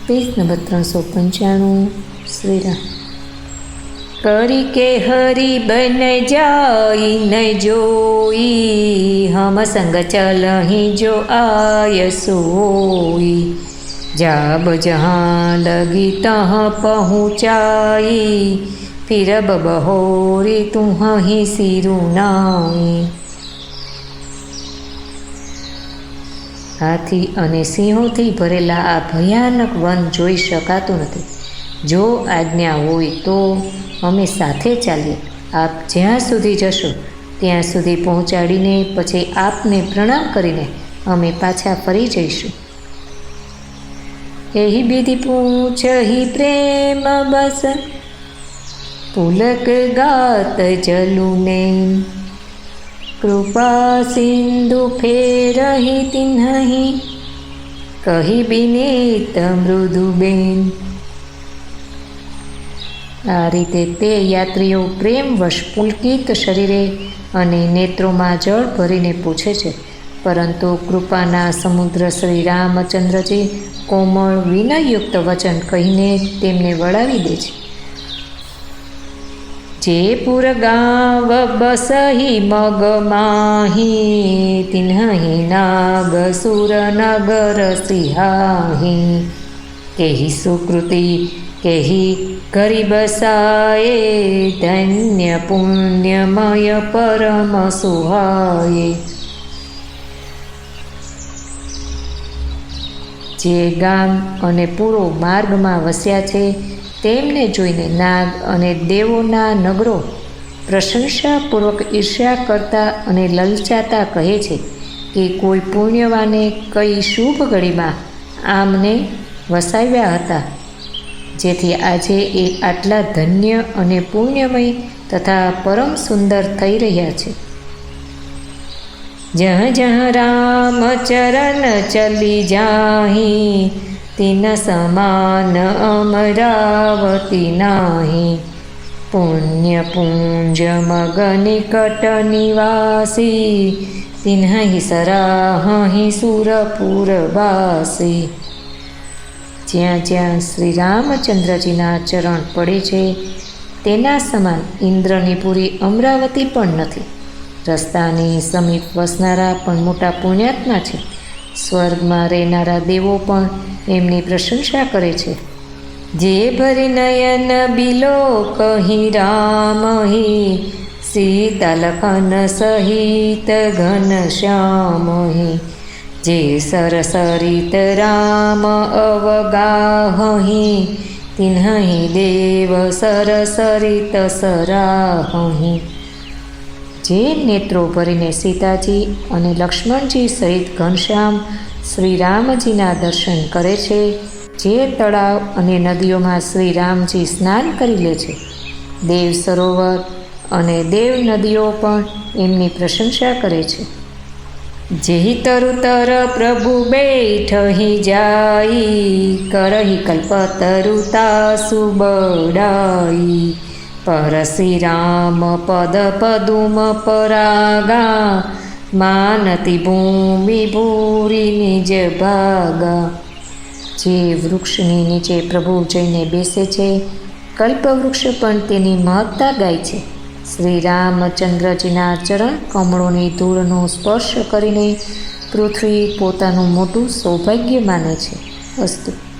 Page number 395 Shri Ram. करी के हरि बन जाई न जोई, हम संग चलहि जो आय सोई। जाब जहाँ लगी तहाँ पहुँचाई, फिरब बहोरी तुहि सिरुनाई। हाथी अने सिंहोथी भरेला आ भयानक वन जोई शकातुं नथी। जो आज्ञा होय तो अमे साथे चालीए। आप ज्यां सुधी जशो त्यां सुधी पहोंचाडीने पछी आपने प्रणाम करीने अमे पाछा फरी जईशुं। एही विधि पूछही प्रेम बस, पुलक गात चलू नैन। कृपा सिंधु फेरही तिन्हि, कही बिनीत मृदुबेन। आ रीते ते यात्रीओ प्रेमवश पुलकित शरीरे अने नेत्रोमां जळ भरीने पूछे छे, परंतु कृपाना समुद्र श्री रामचंद्रजी कोमल विनययुक्त वचन कहीने तेमने वळावी दे छे। जे पुर गाव बसही मग माही, तिन्हि नाग सुर नगर सिहाही। केही सुकृति केही घरी बसाए, धन्य पुण्यमय परम सुहाए। जे गाम अने पूरो मार्ग में वस्या छे तेमने जोईने नाग अने देवोना नगरो प्रशंसापूर्वक ईर्ष्या करता अने ललचाता कहे छे कि कोई पुण्यवाने कई शुभ घड़ी में आमने वसाव्या हता, जेथी आजे ए आटला धन्य अने पुण्यमय तथा परम सुंदर थई रह्या छे। जहाँ जहाँ राम चरण चली जाही, तीन समान अमरावती नाही। पुण्य पुंज मग निकट निवासी, तिन्हि सराहि सुरपुर वासी। ज्यां ज्यां श्री रामचंद्रजीना चरण पड़े छे तेना समान इंद्रनी पूरी अमरावती पण नथी। रस्तानी समीप वसनारा पण मोटा पुण्यात्मा छे। स्वर्ग में रहनारा देवो पण एमनी प्रशंसा करे छे। जे भरी नयन बिलो कही राम ही, सीता लखन सहित घन श्याम ही। जे सरसरित राम अवगाही, तिन्हि देव सरसरित सराही। जे नेत्रो भरीने सीताजी अने लक्ष्मणजी सहित घनश्याम श्री रामजीना दर्शन करे छे, जे तळाव अने नदीओमां श्री रामजी स्नान करी ले छे, देव सरोवर अने देव नदीओ पण एमनी प्रशंसा करे छे। जेहि तरुतर प्रभु बैठही जाई, करही कल्पतरुता सुबड़ाई। परसि राम पद पदुम परागा, मानती भूमि भूरी निज भागा। जे वृक्षनी नीचे प्रभु जईने बेसे छे, कल्पवृक्ष पण तेनी महत्ता गाय छे। श्री रामचंद्रजीना चरण कमळोनी धूळनो स्पर्श करीने पृथ्वी पोतानुं मोटुं सौभाग्य माने छे। अस्तु।